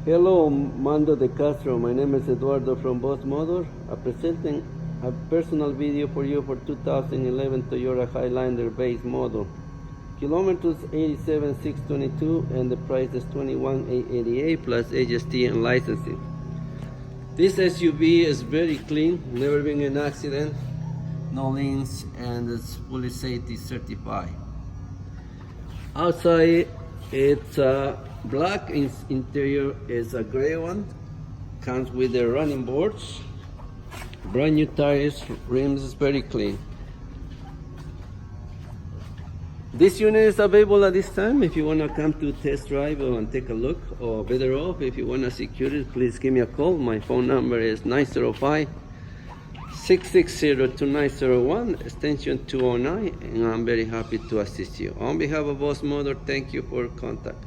Hello, Mando de Castro. My name is Eduardo from Boss Motor. I'm presenting a personal video for you for 2011 Toyota Highlander base model. Kilometers 87,622 and the price is 21,888 plus HST and licensing. This SUV is very clean, never been in an accident, no liens, and it's fully safety certified. Outside it's black, interior is a gray one, comes with the running boards, brand new tires, rims is very clean. This unit is available at this time. If you want to come to test drive and take a look, or better off, if you want to secure it, please give me a call. My phone number is 905-660-2901, extension 209, and I'm very happy to assist you. On behalf of Boss Motor, thank you for contact.